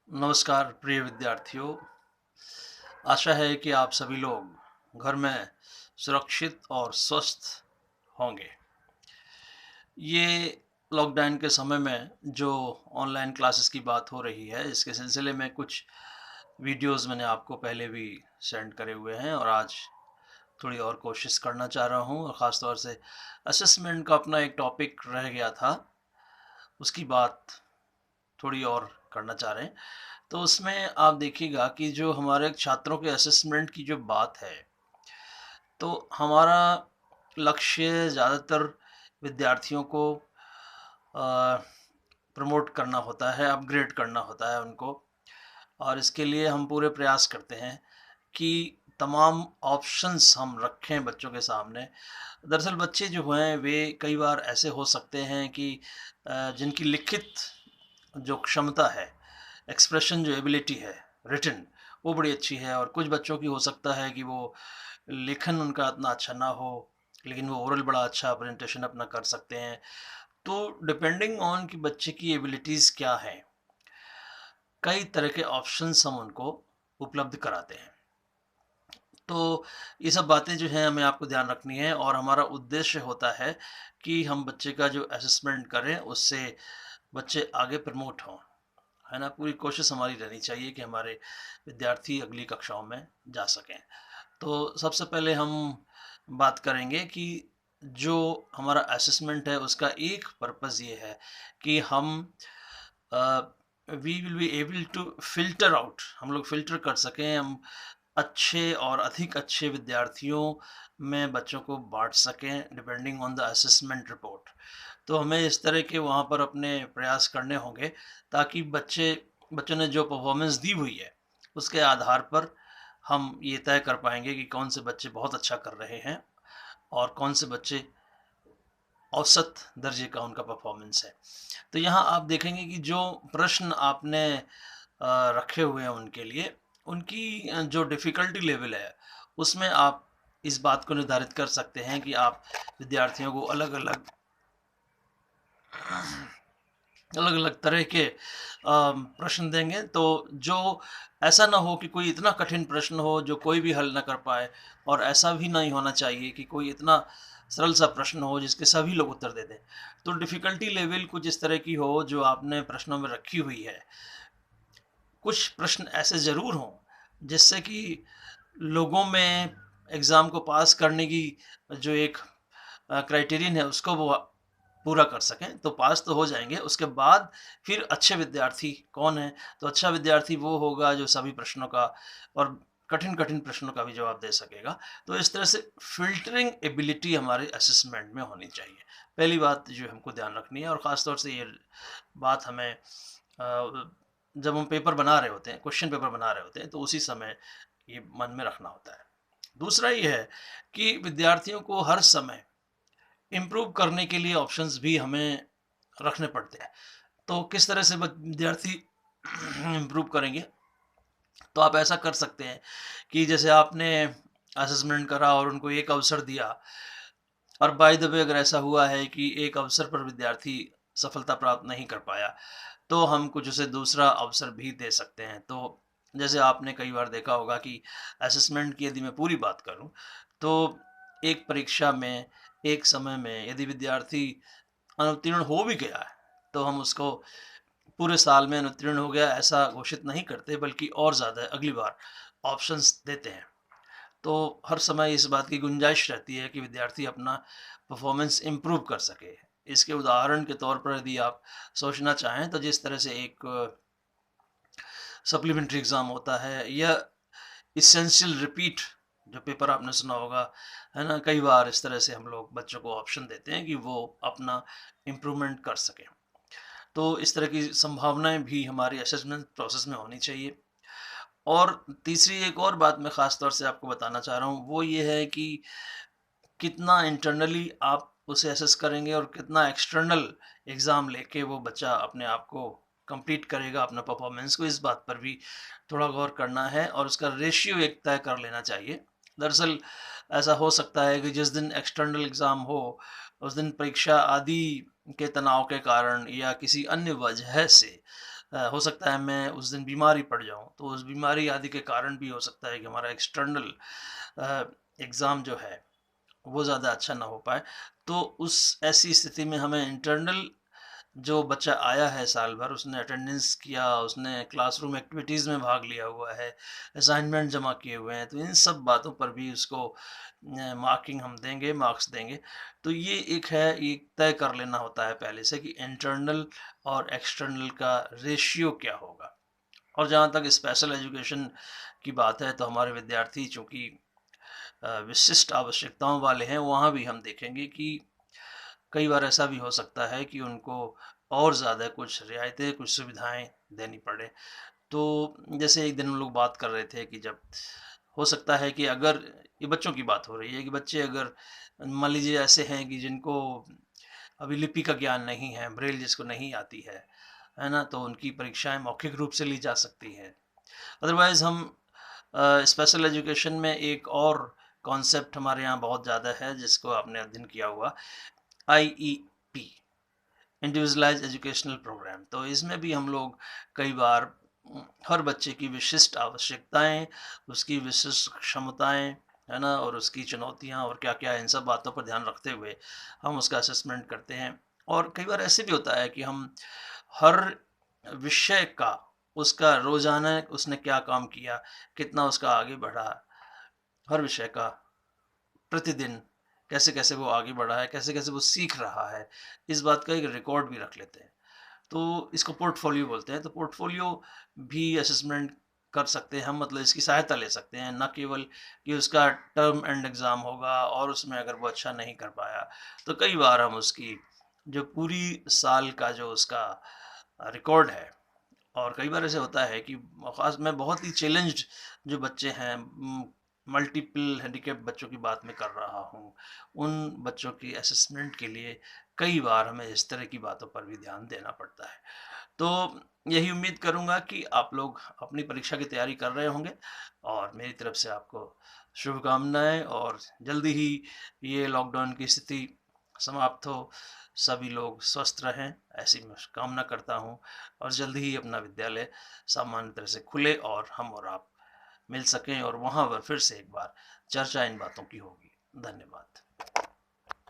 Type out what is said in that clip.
नमस्कार प्रिय विद्यार्थियों। आशा है कि आप सभी लोग घर में सुरक्षित और स्वस्थ होंगे। ये लॉकडाउन के समय में जो ऑनलाइन क्लासेस की बात हो रही है, इसके सिलसिले में कुछ वीडियोस मैंने आपको पहले भी सेंड करे हुए हैं और आज थोड़ी और कोशिश करना चाह रहा हूँ और ख़ास तौर से असेसमेंट का अपना एक टॉपिक रह गया था, उसकी बात थोड़ी और करना चाह रहे हैं। तो उसमें आप देखिएगा कि जो हमारे छात्रों के असेसमेंट की जो बात है, तो हमारा लक्ष्य ज़्यादातर विद्यार्थियों को प्रमोट करना होता है, अपग्रेड करना होता है उनको, और इसके लिए हम पूरे प्रयास करते हैं कि तमाम ऑप्शंस हम रखें बच्चों के सामने। दरअसल बच्चे जो हैं वे कई बार ऐसे हो सकते हैं कि जिनकी लिखित जो क्षमता है, एक्सप्रेशन जो एबिलिटी है, रिटन, वो बड़ी अच्छी है, और कुछ बच्चों की हो सकता है कि वो लेखन उनका इतना अच्छा ना हो, लेकिन वो ओरल बड़ा अच्छा प्रेजेंटेशन अपना कर सकते हैं। तो डिपेंडिंग ऑन कि बच्चे की एबिलिटीज़ क्या हैं, कई तरह के ऑप्शंस हम उनको उपलब्ध कराते हैं। तो ये सब बातें जो हैं हमें आपको ध्यान रखनी है, और हमारा उद्देश्य होता है कि हम बच्चे का जो असेसमेंट करें उससे बच्चे आगे प्रमोट हों, है ना? पूरी कोशिश हमारी रहनी चाहिए कि हमारे विद्यार्थी अगली कक्षाओं में जा सकें। तो सबसे पहले हम बात करेंगे कि जो हमारा असेसमेंट है उसका एक पर्पज़ ये है कि हम we will be able to filter out, हम लोग फ़िल्टर कर सकें, हम अच्छे और अधिक अच्छे विद्यार्थियों में बच्चों को बाँट सकें depending on the assessment report. तो हमें इस तरह के वहाँ पर अपने प्रयास करने होंगे ताकि बच्चों ने जो परफॉर्मेंस दी हुई है, उसके आधार पर हम ये तय कर पाएँगे कि कौन से बच्चे बहुत अच्छा कर रहे हैं और कौन से बच्चे औसत दर्जे का उनका परफॉर्मेंस है। तो यहाँ आप देखेंगे कि जो प्रश्न आपने रखे हुए हैं उनके लिए, उनकी जो डिफ़िकल्टी लेवल है, उसमें आप इस बात को निर्धारित कर सकते हैं कि आप विद्यार्थियों को अलग-अलग अलग-अलग तरह के प्रश्न देंगे, तो जो ऐसा ना हो कि कोई इतना कठिन प्रश्न हो जो कोई भी हल ना कर पाए, और ऐसा भी नहीं होना चाहिए कि कोई इतना सरल सा प्रश्न हो जिसके सभी लोग उत्तर दे दें। तो डिफ़िकल्टी लेवल कुछ इस तरह की हो जो आपने प्रश्नों में रखी हुई है। कुछ प्रश्न ऐसे ज़रूर हों जिससे कि लोगों में एग्ज़ाम को पास करने की जो एक क्राइटेरियन है उसको वो पूरा कर सकें, तो पास तो हो जाएँगे। उसके बाद फिर अच्छे विद्यार्थी कौन हैं? तो अच्छा विद्यार्थी वो होगा जो सभी प्रश्नों का और कठिन-कठिन प्रश्नों का भी जवाब दे सकेगा। तो इस तरह से फ़िल्टरिंग एबिलिटी हमारे असेसमेंट में होनी चाहिए। पहली बात जो हमको ध्यान रखनी है, और ख़ास तौर से ये बात हमें जब हम पेपर बना रहे होते हैं, क्वेश्चन पेपर बना रहे होते हैं, तो उसी समय ये मन में रखना होता है। दूसरा ये है कि विद्यार्थियों को हर समय इम्प्रूव करने के लिए ऑप्शंस भी हमें रखने पड़ते हैं। तो किस तरह से विद्यार्थी इम्प्रूव करेंगे? तो आप ऐसा कर सकते हैं कि जैसे आपने असेसमेंट करा और उनको एक अवसर दिया, और बाय द वे अगर ऐसा हुआ है कि एक अवसर पर विद्यार्थी सफलता प्राप्त नहीं कर पाया, तो हम कुछ उसे दूसरा अवसर भी दे सकते हैं। तो जैसे आपने कई बार देखा होगा कि असेसमेंट की यदि मैं पूरी बात करूं, तो एक परीक्षा में, एक समय में यदि विद्यार्थी अनुत्तीर्ण हो भी गया है, तो हम उसको पूरे साल में अनुत्तीर्ण हो गया ऐसा घोषित नहीं करते, बल्कि और ज़्यादा अगली बार ऑप्शंस देते हैं। तो हर समय इस बात की गुंजाइश रहती है कि विद्यार्थी अपना परफॉर्मेंस इम्प्रूव कर सके। इसके उदाहरण के तौर पर यदि आप सोचना चाहें, तो जिस तरह से एक सप्लीमेंट्री एग्ज़ाम होता है, या एसेंशियल रिपीट जो पेपर आपने सुना होगा, है ना? कई बार इस तरह से हम लोग बच्चों को ऑप्शन देते हैं कि वो अपना इम्प्रूवमेंट कर सकें। तो इस तरह की संभावनाएँ भी हमारी असेसमेंट प्रोसेस में होनी चाहिए। और तीसरी एक और बात मैं ख़ास तौर से आपको बताना चाह रहा हूँ, वो ये है कि कितना इंटरनली आप उसे असेस करेंगे और कितना एक्सटर्नल एग्ज़ाम लेके वो बच्चा अपने आप को कंप्लीट करेगा, अपना परफॉर्मेंस को, इस बात पर भी थोड़ा गौर करना है, और उसका रेशियो एक तय कर लेना चाहिए। दरअसल ऐसा हो सकता है कि जिस दिन एक्सटर्नल एग्ज़ाम हो, उस दिन परीक्षा आदि के तनाव के कारण या किसी अन्य वजह से हो सकता है मैं उस दिन बीमार ही पड़ जाऊँ, तो उस बीमारी आदि के कारण भी हो सकता है कि हमारा एक्सटर्नल एग्ज़ाम जो है वो ज़्यादा अच्छा ना हो पाए। तो उस ऐसी स्थिति में हमें इंटरनल, जो बच्चा आया है साल भर, उसने अटेंडेंस किया, उसने क्लासरूम एक्टिविटीज़ में भाग लिया हुआ है, असाइनमेंट जमा किए हुए हैं, तो इन सब बातों पर भी उसको मार्किंग हम देंगे, मार्क्स देंगे। तो ये एक है, एक तय कर लेना होता है पहले से कि इंटरनल और एक्सटर्नल का रेशियो क्या होगा। और जहाँ तक स्पेशल एजुकेशन की बात है, तो हमारे विद्यार्थी चूँकि विशिष्ट आवश्यकताओं वाले हैं, वहाँ भी हम देखेंगे कि कई बार ऐसा भी हो सकता है कि उनको और ज़्यादा कुछ रियायतें, कुछ सुविधाएँ देनी पड़े। तो जैसे एक दिन हम लोग बात कर रहे थे कि जब हो सकता है कि अगर ये बच्चों की बात हो रही है कि बच्चे अगर मान लीजिए ऐसे हैं कि जिनको अभी लिपि का ज्ञान नहीं है, ब्रेल जिसको नहीं आती है ना? तो उनकी परीक्षाएँ मौखिक रूप से ली जा सकती हैं। अदरवाइज़ हम स्पेशल एजुकेशन में एक और कॉन्सेप्ट हमारे यहाँ बहुत ज़्यादा है जिसको आपने अध्ययन किया होगा, आईईपी, इंडिविजुअलाइज्ड एजुकेशनल प्रोग्राम। तो इसमें भी हम लोग कई बार हर बच्चे की विशिष्ट आवश्यकताएँ, उसकी विशिष्ट क्षमताएँ, है ना? और उसकी चुनौतियाँ और क्या-क्या है, इन सब बातों पर ध्यान रखते हुए हम उसका असेसमेंट करते हैं। और कई बार ऐसे भी होता है कि हम हर विषय का, उसका रोज़ाना उसने क्या काम किया, कितना उसका आगे बढ़ा, हर विषय का प्रतिदिन कैसे-कैसे वो आगे बढ़ा है, कैसे-कैसे वो सीख रहा है, इस बात का एक रिकॉर्ड भी रख लेते हैं। तो इसको पोर्टफोलियो बोलते हैं। तो पोर्टफोलियो भी असेसमेंट कर सकते हैं हम, मतलब इसकी सहायता ले सकते हैं, ना केवल कि उसका टर्म एंड एग्ज़ाम होगा और उसमें अगर वो अच्छा नहीं कर पाया, तो कई बार हम उसकी जो पूरी साल का जो उसका रिकॉर्ड है, और कई बार ऐसे होता है कि ख़ास मैं बहुत ही चैलेंज्ड जो बच्चे हैं, मल्टीपल हैंडीकैप बच्चों की बात मैं कर रहा हूँ, उन बच्चों की असेसमेंट के लिए कई बार हमें इस तरह की बातों पर भी ध्यान देना पड़ता है। तो यही उम्मीद करूँगा कि आप लोग अपनी परीक्षा की तैयारी कर रहे होंगे, और मेरी तरफ से आपको शुभकामनाएँ, और जल्दी ही ये लॉकडाउन की स्थिति समाप्त हो, सभी लोग स्वस्थ रहें, ऐसी मैं कामना करता हूँ, और जल्दी ही अपना विद्यालय सामान्य तरह से खुले और हम और आप मिल सकें और वहाँ पर फिर से एक बार चर्चा इन बातों की होगी। धन्यवाद।